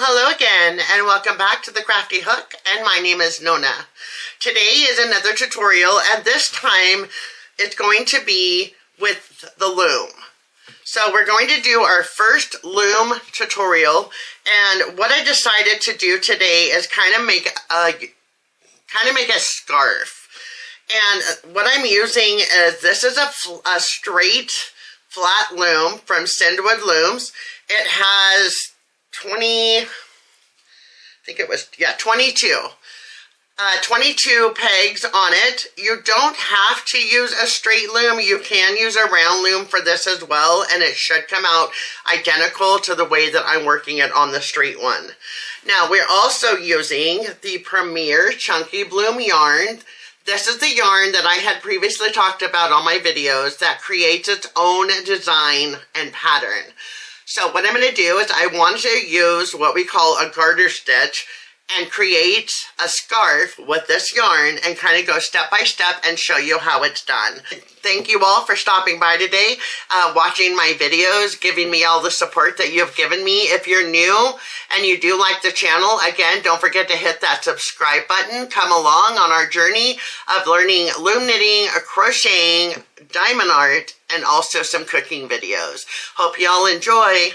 Hello again, and welcome back to the Crafty Hook, and my name is Nona. Today is another tutorial, and this time it's going to be with the loom. So we're going to do our first loom tutorial, and what I decided to do today is kind of make a scarf. And what I'm using is, this is a straight flat loom from Sandwood Looms. It has 22 pegs on it. You don't have to use a straight loom. You can use a round loom for this as well, and it should come out identical to the way that I'm working it on the straight one. Now, we're also using the Premier Chunky Bloom yarn. This is the yarn that I had previously talked about on my videos that creates its own design and pattern. So what I'm going to do is I want to use what we call a garter stitch and create a scarf with this yarn and kind of go step by step and show you how it's done. Thank you all for stopping by today, watching my videos, giving me all the support that you've given me. If you're new and you do like the channel, again, don't forget to hit that subscribe button. Come along on our journey of learning loom knitting, crocheting, diamond art, and also some cooking videos. Hope you all enjoy.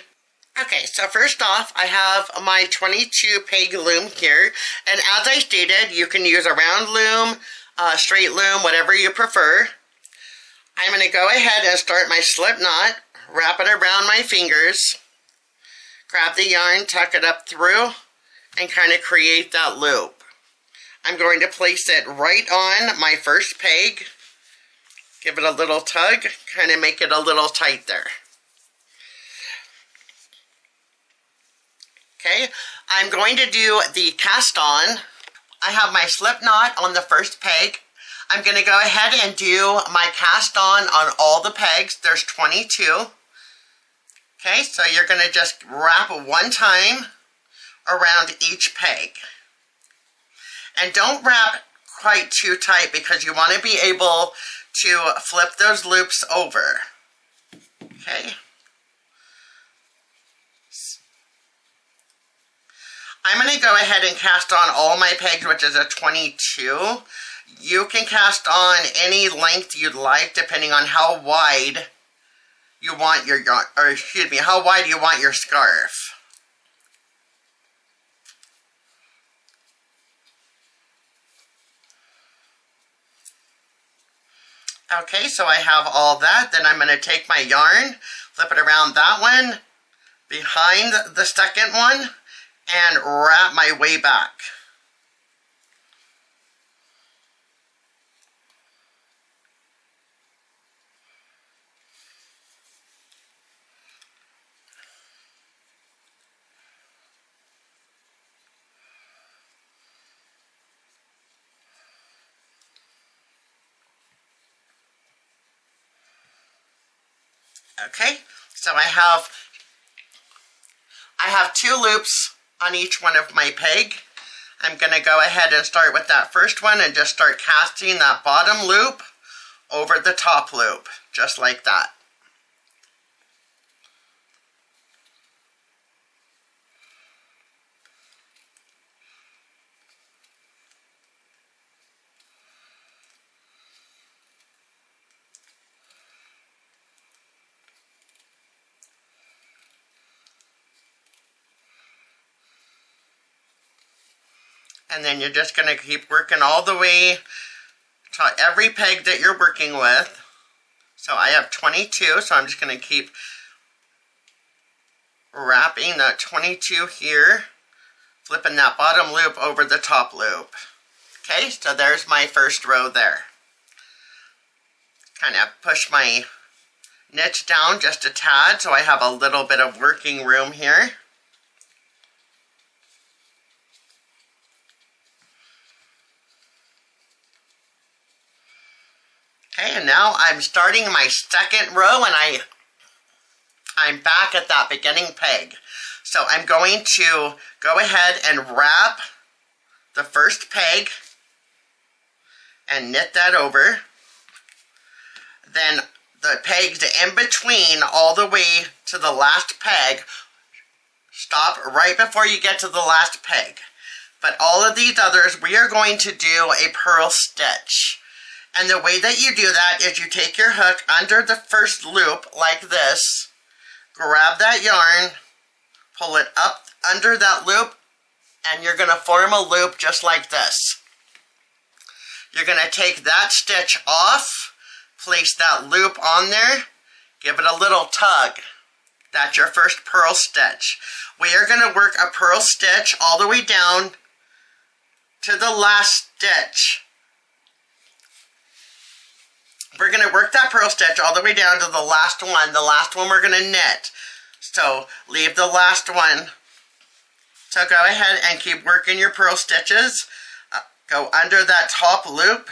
Okay, so first off, I have my 22 peg loom here, and as I stated, you can use a round loom, straight loom, whatever you prefer. I'm going to go ahead and start my slip knot, wrap it around my fingers, grab the yarn, tuck it up through, and kind of create that loop. I'm going to place it right on my first peg, give it a little tug, kind of make it a little tight there. Okay, I'm going to do the cast on. I have my slip knot on the first peg. I'm going to go ahead and do my cast on all the pegs. There's 22. Okay, so you're going to just wrap one time around each peg. And don't wrap quite too tight because you want to be able to flip those loops over. Okay. I'm going to go ahead and cast on all my pegs, which is a 22. You can cast on any length you'd like, depending on how wide you want your yarn, or excuse me, how wide you want your scarf. Okay, so I have all that. Then I'm going to take my yarn, flip it around that one, behind the second one, and wrap my way back. Okay, so I have 2 loops on each one of my peg. I'm going to go ahead and start with that first one and just start casting that bottom loop over the top loop, just like that. And then you're just going to keep working all the way to every peg that you're working with. So I have 22, so I'm just going to keep wrapping that 22 here, flipping that bottom loop over the top loop. Okay, so there's my first row there. Kind of push my niche down just a tad so I have a little bit of working room here. Okay, and now I'm starting my second row, and I'm back at that beginning peg. So I'm going to go ahead and wrap the first peg and knit that over. Then the pegs in between all the way to the last peg Stop right before you get to the last peg. But all of these others, we are going to do a purl stitch. And the way that you do that is you take your hook under the first loop like this, grab that yarn, pull it up under that loop, and you're going to form a loop just like this. You're going to take that stitch off, place that loop on there, give it a little tug. That's your first purl stitch. We are going to work a purl stitch all the way down to the last stitch. We're going to work that purl stitch all the way down to the last one. The last one we're going to knit. So leave the last one. So go ahead and keep working your purl stitches. Go under that top loop.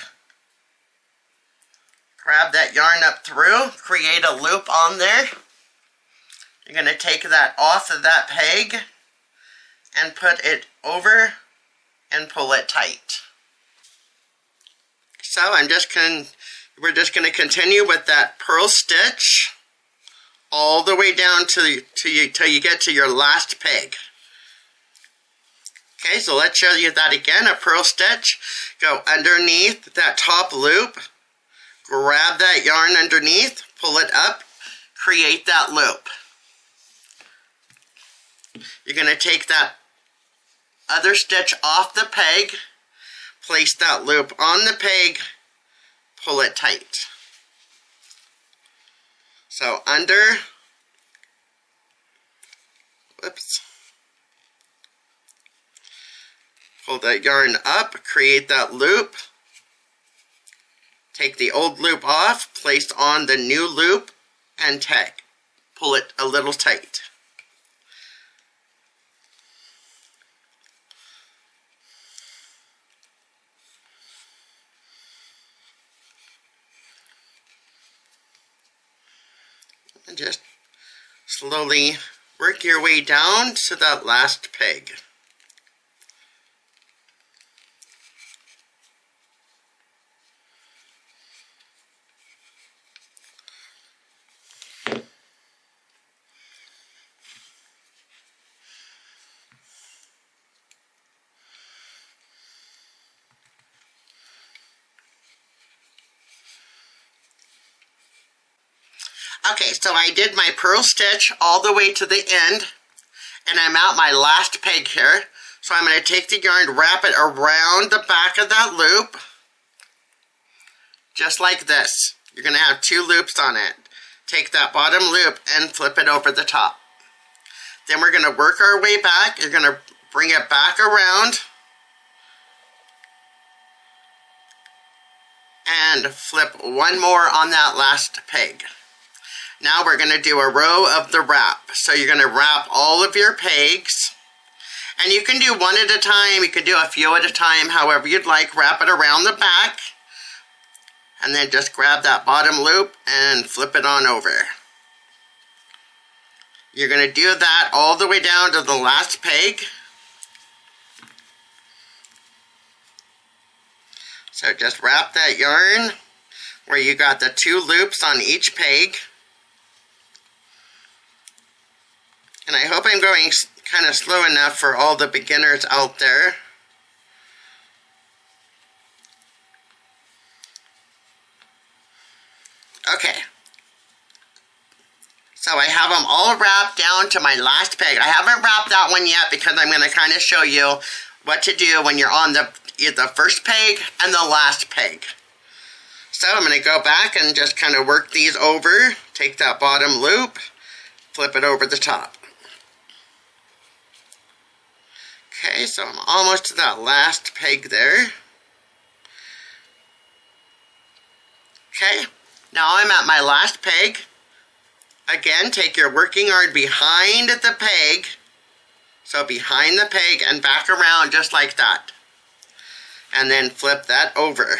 Grab that yarn up through. Create a loop on there. You're going to take that off of that peg and put it over and pull it tight. So we're just going to continue with that purl stitch all the way down till you get to your last peg. Okay, so let's show you that again. A purl stitch. Go underneath that top loop. Grab that yarn underneath. Pull it up. Create that loop. You're going to take that other stitch off the peg, place that loop on the peg, pull it tight. So under, whoops, pull that yarn up, create that loop, take the old loop off, place on the new loop, and tag. Pull it a little tight. And just slowly work your way down to that last peg. Okay, so I did my purl stitch all the way to the end, and I'm at my last peg here. So I'm going to take the yarn, wrap it around the back of that loop, just like this. You're going to have two loops on it. Take that bottom loop and flip it over the top. Then we're going to work our way back. You're going to bring it back around and flip one more on that last peg. Now we're going to do a row of the wrap. So you're going to wrap all of your pegs. And you can do one at a time. You can do a few at a time, however you'd like. Wrap it around the back. And then just grab that bottom loop and flip it on over. You're going to do that all the way down to the last peg. So just wrap that yarn where you got the two loops on each peg. And I hope I'm going kind of slow enough for all the beginners out there. Okay. So I have them all wrapped down to my last peg. I haven't wrapped that one yet because I'm going to kind of show you what to do when you're on the first peg and the last peg. So I'm going to go back and just kind of work these over. Take that bottom loop, flip it over the top. Okay, so I'm almost to that last peg there. Okay, now I'm at my last peg. Again, take your working yarn behind the peg. So behind the peg and back around just like that. And then flip that over.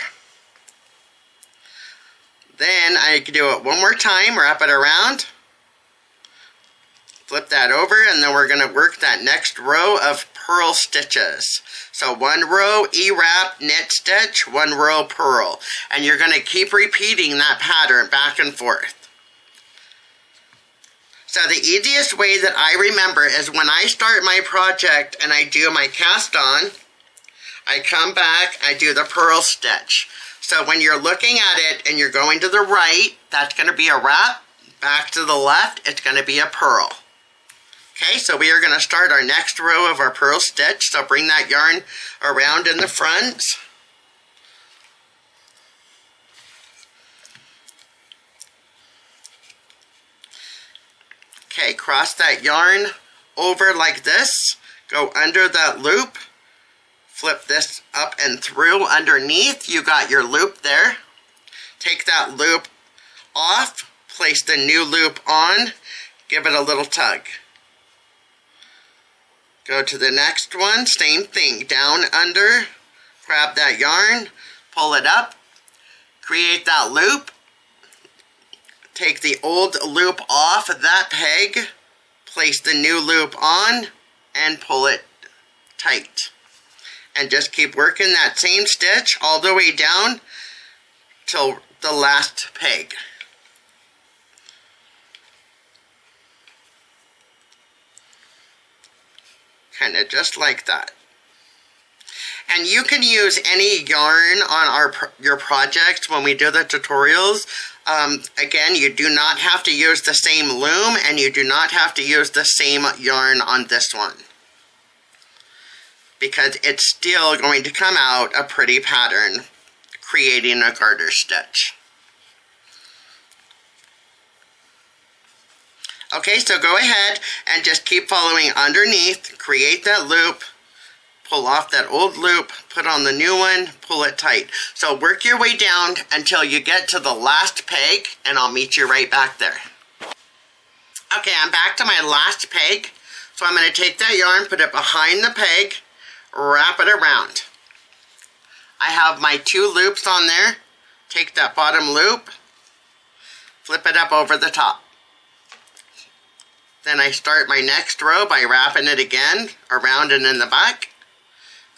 Then I can do it one more time, wrap it around. Flip that over, and then we're going to work that next row of purl stitches. So one row E-wrap, knit stitch, one row purl. And you're going to keep repeating that pattern back and forth. So the easiest way that I remember is when I start my project and I do my cast on, I come back, I do the purl stitch. So when you're looking at it and you're going to the right, that's going to be a wrap. Back to the left, it's going to be a purl. Okay, so we are going to start our next row of our purl stitch. So bring that yarn around in the front. Okay, cross that yarn over like this, go under that loop, flip this up and through underneath. You got your loop there. Take that loop off, place the new loop on, give it a little tug. Go to the next one, same thing, down under, grab that yarn, pull it up, create that loop. Take the old loop off of that peg, place the new loop on, and pull it tight. And just keep working that same stitch all the way down till the last peg. Kind of just like that. And you can use any yarn on your projects when we do the tutorials. Again, you do not have to use the same loom, and you do not have to use the same yarn on this one, because it's still going to come out a pretty pattern, creating a garter stitch. Okay, so go ahead and just keep following underneath, create that loop, pull off that old loop, put on the new one, pull it tight. So work your way down until you get to the last peg, and I'll meet you right back there. Okay, I'm back to my last peg. So I'm going to take that yarn, put it behind the peg, wrap it around. I have my 2 loops on there. Take that bottom loop, flip it up over the top. Then I start my next row by wrapping it again, around and in the back.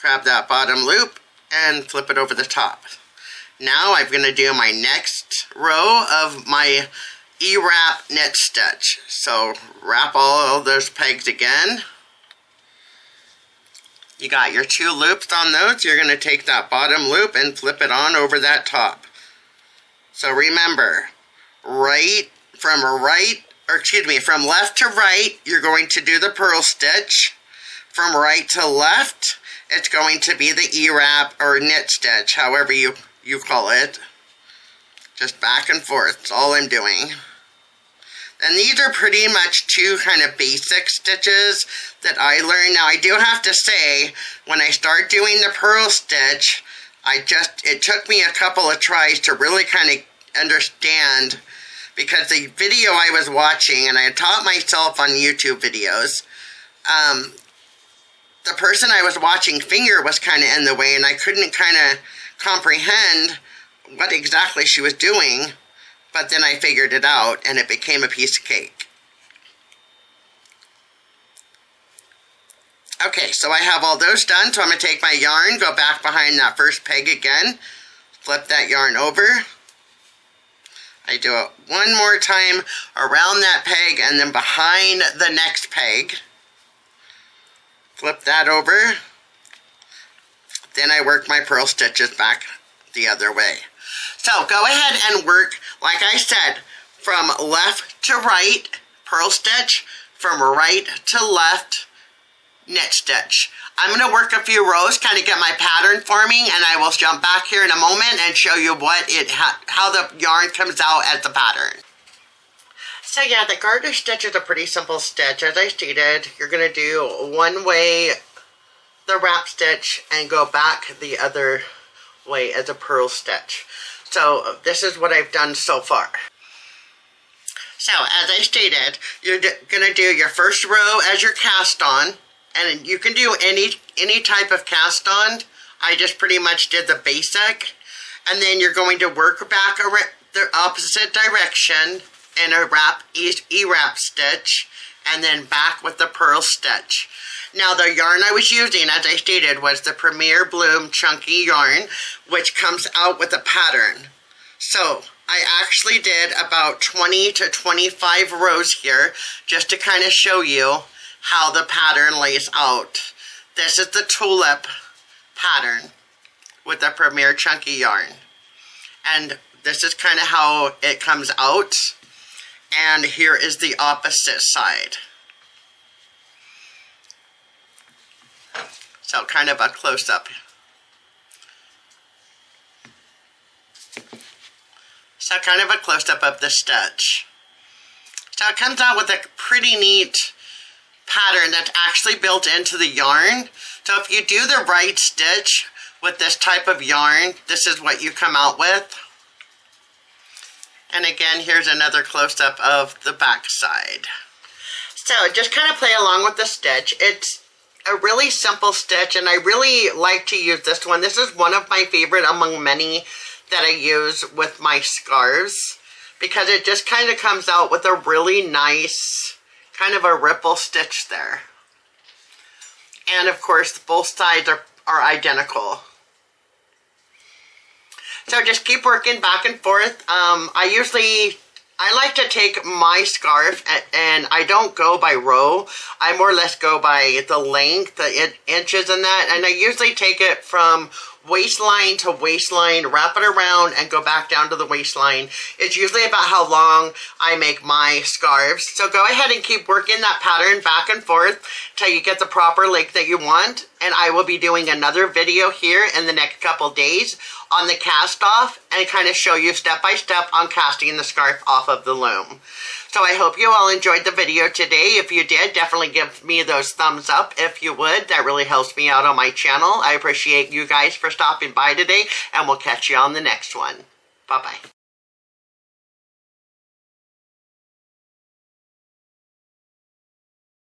Grab that bottom loop and flip it over the top. Now I'm going to do my next row of my E-wrap knit stitch. So wrap all those pegs again. You got your 2 loops on those. You're going to take that bottom loop and flip it on over that top. So remember, from left to right, you're going to do the purl stitch. From right to left, it's going to be the E-wrap or knit stitch, however you call it. Just back and forth, that's all I'm doing. And these are pretty much 2 kind of basic stitches that I learned. Now I do have to say, when I start doing the purl stitch, it took me a couple of tries to really kind of understand, because the video I was watching, and I had taught myself on YouTube videos, the person I was watching finger was kind of in the way, and I couldn't kind of comprehend what exactly she was doing, but then I figured it out, and it became a piece of cake. Okay, so I have all those done, so I'm going to take my yarn, go back behind that first peg again, flip that yarn over. I do it one more time around that peg and then behind the next peg. Flip that over. Then I work my purl stitches back the other way. So go ahead and work, like I said, from left to right, purl stitch, from right to left, knit stitch. I'm going to work a few rows, kind of get my pattern forming, and I will jump back here in a moment and show you how the yarn comes out as the pattern. So yeah, the garter stitch is a pretty simple stitch. As I stated, you're going to do one way the wrap stitch and go back the other way as a purl stitch. So this is what I've done so far. So as I stated, you're going to do your first row as your cast on, and you can do any type of cast on. I just pretty much did the basic, and then you're going to work back the opposite direction in a E-wrap stitch, and then back with the purl stitch. Now the yarn I was using, as I stated, was the Premier Bloom Chunky yarn, which comes out with a pattern. So I actually did about 20 to 25 rows here just to kind of show you how the pattern lays out. This is the tulip pattern with the Premier Chunky yarn. And this is kind of how it comes out. And here is the opposite side. So kind of a close-up. So kind of a close-up of the stitch. So it comes out with a pretty neat pattern that's actually built into the yarn. So if you do the right stitch with this type of yarn, this is what you come out with. And again, here's another close-up of the back side. So just kind of play along with the stitch. It's a really simple stitch, and I really like to use this one. This is one of my favorite among many that I use with my scarves, because it just kind of comes out with a really nice kind of a ripple stitch there. And of course, both sides are identical. So just keep working back and forth. I like to take my scarf and I don't go by row. I more or less go by the length, the inches and that. And I usually take it from waistline to waistline, wrap it around, and go back down to the waistline. It's usually about how long I make my scarves. So go ahead and keep working that pattern back and forth till you get the proper length that you want. And I will be doing another video here in the next couple days on the cast off and kind of show you step by step on casting the scarf off of the loom. So I hope you all enjoyed the video today. If you did, definitely give me those thumbs up if you would. That really helps me out on my channel. I appreciate you guys for stopping by today, and we'll catch you on the next one. Bye-bye.